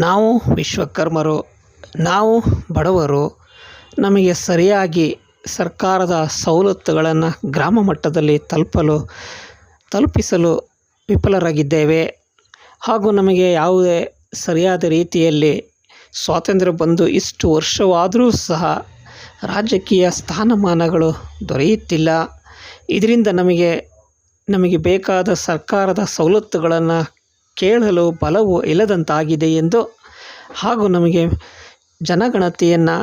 ನಾವು ವಿಶ್ವಕರ್ಮರು, ನಾವು ಬಡವರು, ನಮಗೆ ಸರಿಯಾಗಿ ಸರ್ಕಾರದ ಸವಲತ್ತುಗಳನ್ನು ಗ್ರಾಮ ಮಟ್ಟದಲ್ಲಿ ತಲುಪಿಸಲು ವಿಫಲರಾಗಿದ್ದೇವೆ. ಹಾಗೂ ನಮಗೆ ಯಾವುದೇ ಸರಿಯಾದ ರೀತಿಯಲ್ಲಿ ಸ್ವಾತಂತ್ರ್ಯ ಬಂದು ಇಷ್ಟು ವರ್ಷವಾದರೂ ಸಹ ರಾಜಕೀಯ ಸ್ಥಾನಮಾನಗಳು ದೊರೆಯುತ್ತಿಲ್ಲ. ಇದರಿಂದ ನಮಗೆ ಬೇಕಾದ ಸರ್ಕಾರದ ಸವಲತ್ತುಗಳನ್ನು ಕೇಳಲು ಬಲವು ಇಲ್ಲದಂತಾಗಿದೆ ಎಂದು, ಹಾಗೂ ನಮಗೆ ಜನಗಣತಿಯನ್ನು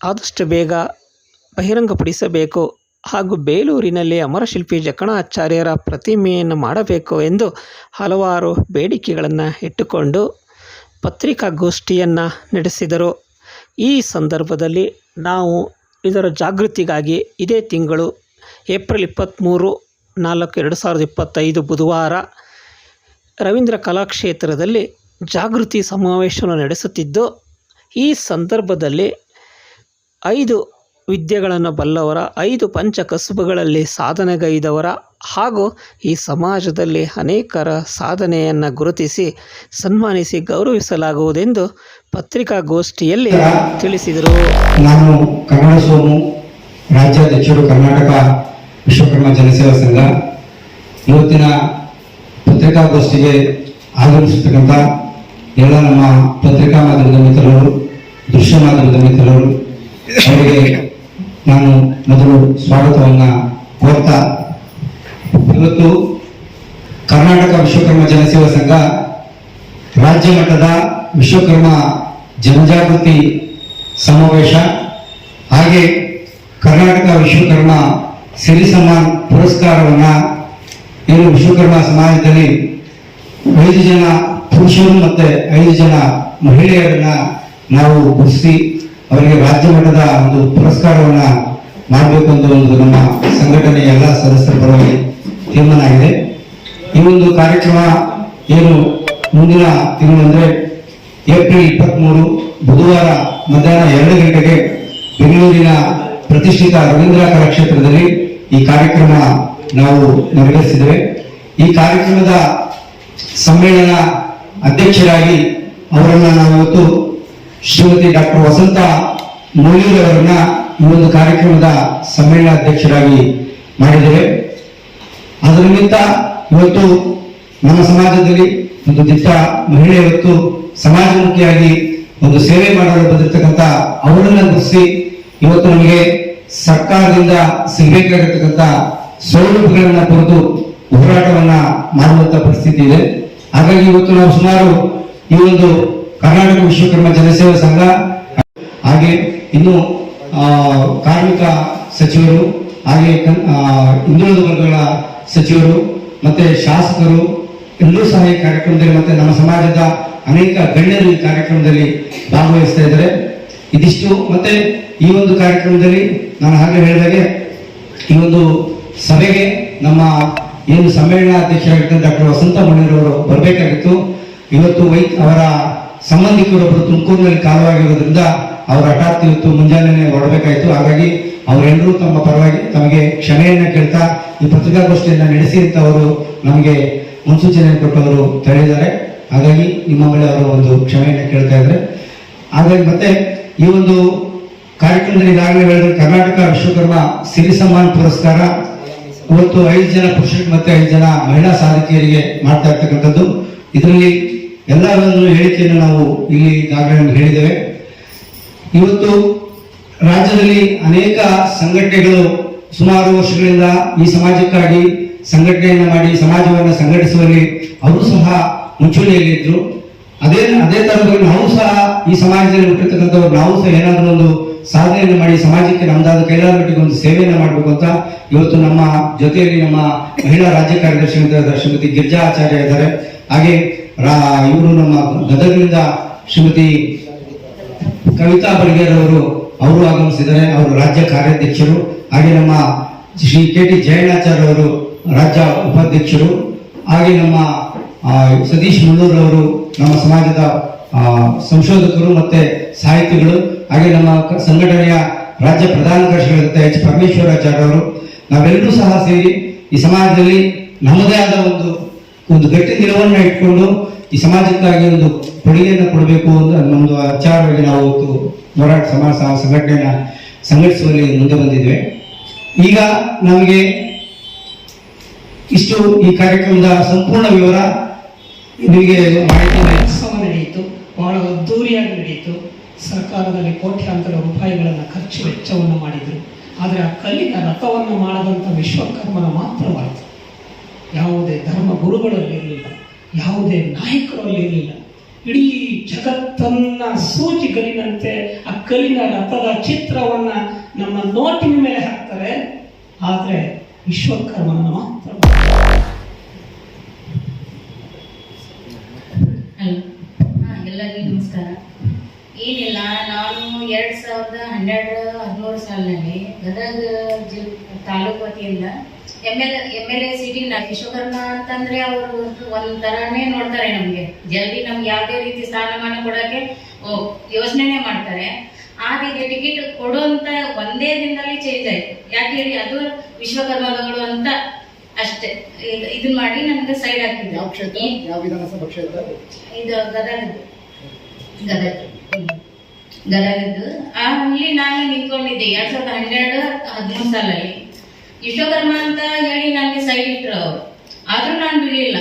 ಆದಷ್ಟು ಬೇಗ ಬಹಿರಂಗಪಡಿಸಬೇಕು ಹಾಗೂ ಬೇಲೂರಿನಲ್ಲಿ ಅಮರಶಿಲ್ಪಿ ಜಕಣಾಚಾರ್ಯರ ಪ್ರತಿಮೆಯನ್ನು ಮಾಡಬೇಕು ಎಂದು ಹಲವಾರು ಬೇಡಿಕೆಗಳನ್ನು ಇಟ್ಟುಕೊಂಡು ಪತ್ರಿಕಾಗೋಷ್ಠಿಯನ್ನು ನಡೆಸಿದರು. ಈ ಸಂದರ್ಭದಲ್ಲಿ ನಾವು ಇದರ ಜಾಗೃತಿಗಾಗಿ ಇದೇ ತಿಂಗಳು ಏಪ್ರಿಲ್ 23/4/2025 ಬುಧವಾರ ರವೀಂದ್ರ ಕಲಾಕ್ಷೇತ್ರದಲ್ಲಿ ಜಾಗೃತಿ ಸಮಾವೇಶವನ್ನು ನಡೆಸುತ್ತಿದ್ದು, ಈ ಸಂದರ್ಭದಲ್ಲಿ 5 ವಿದ್ಯೆಗಳನ್ನು ಬಲ್ಲವರ, 5 ಪಂಚಕಸುಬುಗಳಲ್ಲಿ ಸಾಧನೆಗೈದವರ ಹಾಗೂ ಈ ಸಮಾಜದಲ್ಲಿ ಅನೇಕರ ಸಾಧನೆಯನ್ನು ಗುರುತಿಸಿ ಸನ್ಮಾನಿಸಿ ಗೌರವಿಸಲಾಗುವುದೆಂದು ಪತ್ರಿಕಾಗೋಷ್ಠಿಯಲ್ಲಿ ತಿಳಿಸಿದರು. ನಾನು ಕನ್ನಡ ಸೋಮು, ರಾಜ್ಯಾಧ್ಯಕ್ಷರು, ಕರ್ನಾಟಕ ವಿಶ್ವಕರ್ಮ ಜನಸೇವಾ ಸಂಘ. ಇವತ್ತಿನ ಪತ್ರಿಕಾಗೋಷ್ಠಿಗೆ ಆಗಮಿಸಿರ್ತಕ್ಕಂಥ ಎಲ್ಲ ನಮ್ಮ ಪತ್ರಿಕಾ ಮಾಧ್ಯಮದ ಮಿತ್ರರು, ದೃಶ್ಯ ಮಾಧ್ಯಮದ ಮಿತ್ರರು, ಅವರಿಗೆ ನಾನು ಮೊದಲು ಸ್ವಾಗತವನ್ನು ಕೋರ್ತಾ, ಇವತ್ತು ಕರ್ನಾಟಕ ವಿಶ್ವಕರ್ಮ ಜನಸೇವಾ ಸಂಘ ರಾಜ್ಯ ಮಟ್ಟದ ವಿಶ್ವಕರ್ಮ ಜನಜಾಗೃತಿ ಸಮಾವೇಶ ಹಾಗೆ ಕರ್ನಾಟಕ ವಿಶ್ವಕರ್ಮ ಸಿರಿ ಸಮ್ಮಾನ್ ಪುರಸ್ಕಾರವನ್ನು ಏನು ವಿಶ್ವಕರ್ಮ ಸಮಾಜದಲ್ಲಿ 5 ಜನ ಪುರುಷರು ಮತ್ತು 5 ಜನ ಮಹಿಳೆಯರನ್ನ ನಾವು ಗುರುತಿಸಿ ಅವರಿಗೆ ರಾಜ್ಯ ಮಟ್ಟದ ಒಂದು ಪುರಸ್ಕಾರವನ್ನು ಮಾಡಬೇಕು ಅಂತ ಒಂದು ನಮ್ಮ ಸಂಘಟನೆಯ ಎಲ್ಲ ಸದಸ್ಯರ ಪರವಾಗಿ ತೀರ್ಮಾನ ಆಗಿದೆ. ಈ ಒಂದು ಕಾರ್ಯಕ್ರಮ ಏನು ಮುಂದಿನ ತಿಂಗಳು ಅಂದರೆ ಏಪ್ರಿಲ್ 23 ಬುಧವಾರ ಮಧ್ಯಾಹ್ನ 2 ಗಂಟೆಗೆ ಬೆಂಗಳೂರಿನ ಪ್ರತಿಷ್ಠಿತ ರವೀಂದ್ರ ಕಲಾಕ್ಷೇತ್ರದಲ್ಲಿ ಈ ಕಾರ್ಯಕ್ರಮ ನಾವು ನೆರವೇರಿಸಿದ್ದೇವೆ. ಈ ಕಾರ್ಯಕ್ರಮದ ಸಮ್ಮೇಳನ ಅಧ್ಯಕ್ಷರಾಗಿ ಅವರನ್ನ ನಾವು ಇವತ್ತು ಶ್ರೀಮತಿ ಡಾಕ್ಟರ್ ವಸಂತ ಮೂಲ್ಯೂರವರನ್ನ ಈ ಒಂದು ಕಾರ್ಯಕ್ರಮದ ಸಮ್ಮೇಳನ ಅಧ್ಯಕ್ಷರಾಗಿ ಮಾಡಿದ್ದೇವೆ. ಅದರ ನಿಮಿತ್ತ ಇವತ್ತು ನಮ್ಮ ಸಮಾಜದಲ್ಲಿ ಒಂದು ದಿಟ್ಟ ಮಹಿಳೆ ಇವತ್ತು ಸಮಾಜಮುಖಿಯಾಗಿ ಒಂದು ಸೇವೆ ಮಾಡಲು ಬಂದಿರತಕ್ಕಂಥ ಅವರನ್ನ ಗುರುತಿಸಿ ಇವತ್ತು ನಮಗೆ ಸರ್ಕಾರದಿಂದ ಸಿಗಬೇಕಾಗಿರ್ತಕ್ಕಂಥ ಸೌಲಭ್ಯಗಳನ್ನ ಕುರಿತು ಹೋರಾಟವನ್ನ ಮಾಡುವಂತ ಪರಿಸ್ಥಿತಿ ಇದೆ. ಹಾಗಾಗಿ ಇವತ್ತು ನಾವು ಸುಮಾರು ಈ ಒಂದು ಕರ್ನಾಟಕ ವಿಶ್ವಕರ್ಮ ಜನಸೇವಾ ಸಂಘ ಹಾಗೆ ಇನ್ನು ಕಾರ್ಮಿಕ ಸಚಿವರು ಹಾಗೆ ಹಿಂದುಳಿದ ವರ್ಗಗಳ ಸಚಿವರು ಮತ್ತೆ ಶಾಸಕರು ಎಲ್ಲರೂ ಸಹ ಈ ಕಾರ್ಯಕ್ರಮದಲ್ಲಿ ಮತ್ತೆ ನಮ್ಮ ಸಮಾಜದ ಅನೇಕ ಗಣ್ಯರು ಈ ಕಾರ್ಯಕ್ರಮದಲ್ಲಿ ಭಾಗವಹಿಸ್ತಾ ಇದ್ದಾರೆ. ಇದಿಷ್ಟು ಮತ್ತೆ ಈ ಒಂದು ಕಾರ್ಯಕ್ರಮದಲ್ಲಿ ನಾನು ಹಾಗೆ ಹೇಳಿದಾಗೆ ಈ ಒಂದು ಸಭೆಗೆ ನಮ್ಮ ಏನು ಸಮ್ಮೇಳನಾಧ್ಯಕ್ಷರಾಗಿದ್ದ ಡಾಕ್ಟರ್ ವಸಂತ ಮಣ್ಣಿರವರು ಬರಬೇಕಾಗಿತ್ತು. ಇವತ್ತು ಅವರ ಸಂಬಂಧಿಕರೊಬ್ಬರು ತುಮಕೂರಿನಲ್ಲಿ ಕಾಲವಾಗಿರೋದ್ರಿಂದ ಅವರ ಹಠಾತ್ ಇವತ್ತು ಮುಂಜಾನೆ ಹೊರಡಬೇಕಾಯಿತು. ಹಾಗಾಗಿ ಅವರೆಲ್ಲರೂ ತಮ್ಮ ಪರವಾಗಿ ತಮಗೆ ಕ್ಷಮೆಯನ್ನ ಕೇಳ್ತಾ ಈ ಪತ್ರಿಕಾಗೋಷ್ಠಿಯನ್ನು ನಡೆಸಿ ಅಂತ ಅವರು ನಮಗೆ ಮುನ್ಸೂಚನೆ ಕೊಟ್ಟವರು ತಿಳಿದ್ದಾರೆ. ಹಾಗಾಗಿ ನಿಮ್ಮ ಮೇಲೆ ಅವರು ಒಂದು ಕ್ಷಮೆಯನ್ನು ಕೇಳ್ತಾ ಇದ್ದಾರೆ. ಹಾಗಾಗಿ ಮತ್ತೆ ಈ ಒಂದು ಕಾರ್ಯಕ್ರಮದಲ್ಲಿ ಈಗಾಗಲೇ ಹೇಳಿದ್ರೆ ಕರ್ನಾಟಕ ವಿಶ್ವಕರ್ಮ ಸಿರಿ ಸಮ್ಮಾನ್ ಪುರಸ್ಕಾರ ಇವತ್ತು 5 ಜನ ಪುರುಷರಿಗೆ ಮತ್ತೆ 5 ಜನ ಮಹಿಳಾ ಸಾಧಕಿಯರಿಗೆ ಮಾಡ್ತಾ ಇರ್ತಕ್ಕಂಥದ್ದು. ಇದರಲ್ಲಿ ಎಲ್ಲ ಹೇಳಿಕೆಯನ್ನು ನಾವು ಇಲ್ಲಿ ಈಗಾಗಲೇ ಹೇಳಿದ್ದೇವೆ. ಇವತ್ತು ರಾಜ್ಯದಲ್ಲಿ ಅನೇಕ ಸಂಘಟನೆಗಳು ಸುಮಾರು ವರ್ಷಗಳಿಂದ ಈ ಸಮಾಜಕ್ಕಾಗಿ ಸಂಘಟನೆಯನ್ನು ಮಾಡಿ ಸಮಾಜವನ್ನು ಸಂಘಟಿಸುವಲ್ಲಿ ಅವರು ಸಹ ಮುಂಚೂಣಿಯಲ್ಲಿದ್ದರು. ಅದೇ ತರದಲ್ಲಿ ನಾವು ಸಹ ಈ ಸಮಾಜದಲ್ಲಿ ಹುಟ್ಟಿರ್ತಕ್ಕಂಥವ್ರು ನಾವು ಸಹ ಏನಾದರೂ ಒಂದು ಸಾಧನೆಯನ್ನು ಮಾಡಿ ಸಮಾಜಕ್ಕೆ ನಮ್ದಾದ ಕೈಲಾದ ಮಟ್ಟಿಗೆ ಒಂದು ಸೇವೆಯನ್ನು ಮಾಡಬೇಕು ಅಂತ ಇವತ್ತು ನಮ್ಮ ಜೊತೆಯಲ್ಲಿ ನಮ್ಮ ಮಹಿಳಾ ರಾಜ್ಯ ಕಾರ್ಯದರ್ಶಿ ಶ್ರೀಮತಿ ಗಿರ್ಜಾ ಆಚಾರ್ಯ ಇದ್ದಾರೆ. ಹಾಗೆ ಇವರು ನಮ್ಮ ಗದಗದಿಂದ ಶ್ರೀಮತಿ ಕವಿತಾ ಬಡಿಗೇರ್ ಅವರು ಆಗಮಿಸಿದ್ದಾರೆ. ಅವರು ರಾಜ್ಯ ಕಾರ್ಯಾಧ್ಯಕ್ಷರು. ಹಾಗೆ ನಮ್ಮ ಶ್ರೀ KT ಜಯಣ್ಣಾಚಾರ್ಯ ಅವರು ರಾಜ್ಯ ಉಪಾಧ್ಯಕ್ಷರು. ಹಾಗೆ ನಮ್ಮ ಸತೀಶ್ ಮುಳ್ಳೂರವರು ನಮ್ಮ ಸಮಾಜದ ಸಂಶೋಧಕರು ಮತ್ತೆ ಸಾಹಿತಿಗಳು. ಹಾಗೆ ನಮ್ಮ ಸಂಘಟನೆಯ ರಾಜ್ಯ ಪ್ರಧಾನ ಕಾರ್ಯದರ್ಶಿಗಳಾದ H ಪರಮೇಶ್ವರಾಚಾರ್ಯ ಅವರು. ನಾವೆಲ್ಲರೂ ಸಹ ಸೇರಿ ಈ ಸಮಾಜದಲ್ಲಿ ನಮ್ಮದೇ ಆದ ಒಂದು ಗಟ್ಟಿ ನಿಲುವನ್ನು ಇಟ್ಕೊಂಡು ಈ ಸಮಾಜಕ್ಕಾಗಿ ಒಂದು ಕೊಡುಗೆಯನ್ನು ಕೊಡಬೇಕು ಅನ್ನೋ ಒಂದು ವಿಚಾರವಾಗಿ ನಾವು ಇವತ್ತು ಹೋರಾಟ ಸಮಾಜ ಸಂಘಟನೆಯನ್ನ ಸಂಘಟಿಸುವಲ್ಲಿ ಮುಂದೆ ಬಂದಿದ್ದೇವೆ. ಈಗ ನಮಗೆ ಇಷ್ಟು ಈ ಕಾರ್ಯಕ್ರಮದ ಸಂಪೂರ್ಣ ವಿವರ ನಿಮಗೆ ಮಾಹಿತಿ ಉತ್ಸವ ನಡೆಯಿತು, ಬಹಳ ಅದ್ದೂರಿಯಾಗಿ ನಡೆಯಿತು. ಸರ್ಕಾರದಲ್ಲಿ ಕೋಟ್ಯಾಂತರ ರೂಪಾಯಿಗಳನ್ನು ಖರ್ಚು ವೆಚ್ಚವನ್ನು ಮಾಡಿದರು. ಆದರೆ ಆ ಕಲ್ಲಿನ ರಥವನ್ನು ಮಾಡದಂಥ ವಿಶ್ವಕರ್ಮನ ಮಾತ್ರವಾಯಿತು. ಯಾವುದೇ ಧರ್ಮ ಗುರುಗಳಲ್ಲಿರಲಿಲ್ಲ, ಯಾವುದೇ ನಾಯಕರಲ್ಲಿರಲಿಲ್ಲ. ಇಡೀ ಜಗತ್ತನ್ನ ಸೂಜಿಗಲ್ಲಿನಂತೆ ಆ ಕಲ್ಲಿನ ರಥದ ಚಿತ್ರವನ್ನ ನಮ್ಮ ನೋಟಿನ ಮೇಲೆ ಹಾಕ್ತಾರೆ. ಆದರೆ ವಿಶ್ವಕರ್ಮನ ಮಾತ್ರ. ಎಲ್ಲರಿಗೂ ನಮಸ್ಕಾರ. ಏನಿಲ್ಲ, ನಾನು 2012-13 ಸಾಲಿನಲ್ಲಿ ಗದಗ ತಾಲೂಕು ವತಿಯಿಂದ M L A seating Vishwakarma ಅಂತಂದ್ರೆ ಅವರು ಒಂಥರನೇ ನೋಡ್ತಾರೆ. ನಮ್ಗೆ ಜಲ್ದಿ ನಮ್ಗೆ ಯಾವುದೇ ರೀತಿ ಸ್ಥಾನಮಾನ ಕೊಡೋಕೆ ಯೋಚನೆ ಮಾಡ್ತಾರೆ. ಆ ರೀತಿ ಟಿಕೆಟ್ ಕೊಡುವಂತ ಒಂದೇ ದಿನದಲ್ಲಿ ಚೇಂಜ್ ಆಯ್ತು. ಯಾಕೆ ಹೇಳಿ, ಅದು ವಿಶ್ವಕರ್ಮಗಳು ಅಂತ ಅಷ್ಟೇ ಇದನ್ನ ಮಾಡಿ ನಮ್ಗೆ ಸೈಡ್ ಆಗ್ತಿದೆ. ಇದು ಗದಗದ್ದು ಅಲ್ಲಿ ನಾನು ನಿಂತ್ಕೊಂಡಿದ್ದೆ 2012-13 ಸಾಲಲ್ಲಿ. ವಿಶ್ವಕರ್ಮ ಅಂತ ಹೇಳಿ ನನಗೆ ಸೈಡ್ ಇಟ್ರು ಅವರು. ಆದ್ರೂ ನಾನು ಬಿಡಲಿಲ್ಲ,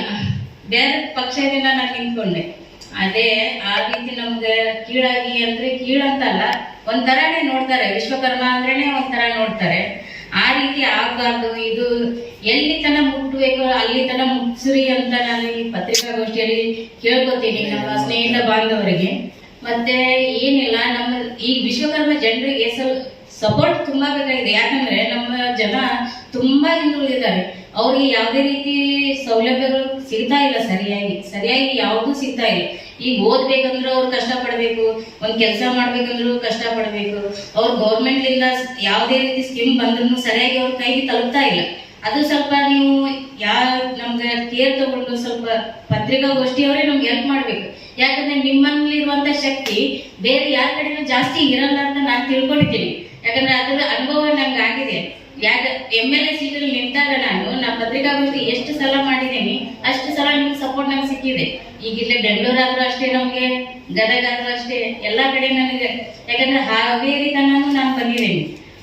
ಬೇರೆ ಪಕ್ಷದಿಂದ ನಾನು ನಿಂತ್ಕೊಂಡೆ. ಅದೇ ಆ ರೀತಿ ನಮ್ಗೆ ಕೀಳಾಗಿ ಅಂದ್ರೆ ಕೀಳಂತಲ್ಲ, ಒಂಥರನೇ ನೋಡ್ತಾರೆ. ವಿಶ್ವಕರ್ಮ ಅಂದ್ರೇನೆ ಒಂಥರ ನೋಡ್ತಾರೆ. ಆ ರೀತಿ ಆಗ್ಬಾರ್ದು. ಇದು ಎಲ್ಲಿ ತನ ಮುಟ್ಟಬೇಕು ಅಲ್ಲಿ ತನ ಮುಟ್ಸ್ರಿ ಅಂತ ನಾನು ಈ ಪತ್ರಿಕಾಗೋಷ್ಠಿಯಲ್ಲಿ ಕೇಳ್ಕೊತೀನಿ ನಮ್ಮ ಸ್ನೇಹಿತ ಬಾಂಧವರಿಗೆ. ಮತ್ತೆ ಏನಿಲ್ಲ, ನಮ್ಮ ಈ ವಿಶ್ವಕರ್ಮ ಜನರಿಗೆ ಸಪೋರ್ಟ್ ತುಂಬಾ ಬೇಕಾಗಿದೆ. ಯಾಕಂದ್ರೆ ನಮ್ಮ ಜನ ತುಂಬಾ ಹಿಂದುಳಿದಿದ್ದಾರೆ. ಅವ್ರಿಗೆ ಯಾವುದೇ ರೀತಿ ಸೌಲಭ್ಯಗಳು ಸಿಗ್ತಾ ಇಲ್ಲ, ಸರಿಯಾಗಿ ಯಾವ್ದು ಸಿಗ್ತಾ ಇಲ್ಲ. ಈಗ ಓದ್ಬೇಕಂದ್ರೆ ಅವ್ರು ಕಷ್ಟ ಪಡ್ಬೇಕು, ಒಂದ್ ಕೆಲಸ ಮಾಡ್ಬೇಕಂದ್ರು ಕಷ್ಟ ಪಡ್ಬೇಕು. ಅವ್ರು ಗೌರ್ಮೆಂಟ್ ಇಂದ ಯಾವುದೇ ರೀತಿ ಸ್ಕೀಮ್ ಬಂದ್ರು ಸರಿಯಾಗಿ ಅವ್ರ ಕೈಗೆ ತಲುಪ್ತಾ ಇಲ್ಲ. ಅದು ಸ್ವಲ್ಪ ನೀವು ನಮ್ಗೆ ಕೇರ್ ತಗೊಂಡು ಸ್ವಲ್ಪ ಪತ್ರಿಕಾಗೋಷ್ಠಿಯವರೇ ನಮ್ಗೆ ಹೆಲ್ಪ್ ಮಾಡ್ಬೇಕು. ಯಾಕಂದ್ರೆ ನಿಮ್ಮಲ್ಲಿರುವಂತ ಶಕ್ತಿ ಬೇರೆ ಯಾರ ಕಡೆನೂ ಜಾಸ್ತಿ ಇರಲ್ಲ ಅಂತ ನಾನು ತಿಳ್ಕೊಂಡಿದ್ದೀನಿ. ಯಾಕಂದ್ರೆ ಅದರ ಅನುಭವ ನಂಗೆ ಆಗಿದೆ. ಎಮ್.ಎಲ್.ಎ. ಸೀಟಲ್ಲಿ ನಿಂತಾಗ ನಾನು ಪತ್ರಿಕಾಗೋಷ್ಠಿ ಎಷ್ಟು ಸಲ ಮಾಡಿದ್ದೀನಿ, ಅಷ್ಟು ಸಲ ನಿಮ್ಗೆ ಸಪೋರ್ಟ್ ನಂಗೆ ಸಿಕ್ಕಿದೆ. ಈಗ ಇಲ್ಲೇ ಬೆಂಗಳೂರಾದ್ರೂ ಅಷ್ಟೇ, ನಮ್ಗೆ ಗದಗ ಆದ್ರೂ ಅಷ್ಟೇ, ಎಲ್ಲಾ ಕಡೆ ನನಗೆ. ಯಾಕಂದ್ರೆ ಹಾವೇರಿ ತನೂ ನಾನು ಬಂದಿದ್ದೀನಿ.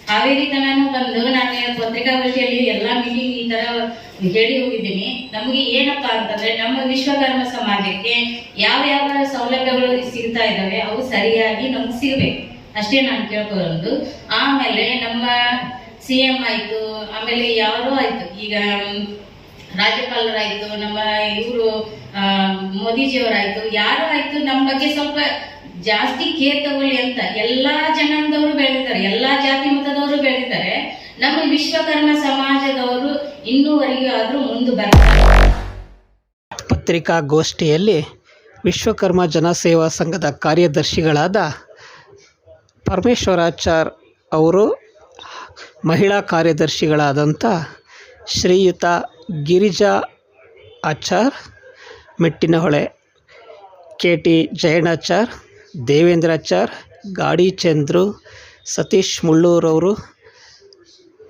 ಹಾವೇರಿ ತನೂ ಬಂದು ನಾನು ಪತ್ರಿಕಾಗೋಷ್ಠಿಯಲ್ಲಿ ಎಲ್ಲಾ ಮೀಟಿಂಗ್ ಈ ತರ ಹೇಳಿ ಹೋಗಿದ್ದೀನಿ. ನಮಗೆ ಏನಪ್ಪಾ ಅಂತಂದ್ರೆ ನಮ್ಮ ವಿಶ್ವಕರ್ಮ ಸಮಾಜಕ್ಕೆ ಯಾವ ಸೌಲಭ್ಯಗಳು ಸಿಗ್ತಾ ಇದಾವೆ ಅವು ಸರಿಯಾಗಿ ನಮ್ಗೆ ಸಿಗ್ಬೇಕು ಅಷ್ಟೇ ನಾನು ಕೇಳ್ಕೊಳ್ಳೋದು. ಆಮೇಲೆ ನಮ್ಮ CM ಆಯ್ತು, ಆಮೇಲೆ ಯಾರೋ ಆಯ್ತು, ಈಗ ರಾಜ್ಯಪಾಲರಾಯ್ತು, ನಮ್ಮ ಇವರು ಮೋದಿಜಿಯವರಾಯ್ತು, ಯಾರೋ ಆಯ್ತು, ನಮ್ಮ ಬಗ್ಗೆ ಸ್ವಲ್ಪ ಜಾಸ್ತಿ ಕೇರ್ ತಗೊಳ್ಳಿ ಅಂತ ಎಲ್ಲಾ ಜನಾಂಗದವರು ಬೆಳೆದಿದ್ದಾರೆ, ಎಲ್ಲಾ ಜಾತಿ ಮತದವರು ಬೆಳೆದಿದ್ದಾರೆ. ನಮ್ಮ ವಿಶ್ವಕರ್ಮ ಸಮಾಜದವರು ಇನ್ನೂವರೆಗೂ ಆದ್ರೂ ಮುಂದೆ ಬರ್ತಾರೆ. ಪತ್ರಿಕಾಗೋಷ್ಠಿಯಲ್ಲಿ ವಿಶ್ವಕರ್ಮ ಜನಸೇವಾ ಸಂಘದ ಕಾರ್ಯದರ್ಶಿಗಳಾದ ಪರಮೇಶ್ವರಾಚಾರ್ ಅವರು, ಮಹಿಳಾ ಕಾರ್ಯದರ್ಶಿಗಳಾದಂಥ ಶ್ರೀಯುತ ಗಿರಿಜಾ ಆಚಾರ್ ಮೆಟ್ಟಿನಹೊಳೆ, KT ಜಯಣ್ಣಾಚಾರ್, ದೇವೇಂದ್ರಾಚಾರ್, ಗಾಡಿ ಚಂದ್ರು, ಸತೀಶ್ ಮುಳ್ಳೂರವರು,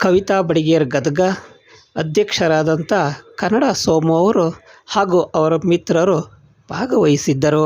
ಕವಿತಾ ಬಡಿಗೇರ್ ಗದಗ, ಅಧ್ಯಕ್ಷರಾದಂಥ ಕನ್ನಡ ಸೋಮು ಅವರು ಹಾಗೂ ಅವರ ಮಿತ್ರರು ಭಾಗವಹಿಸಿದ್ದರು.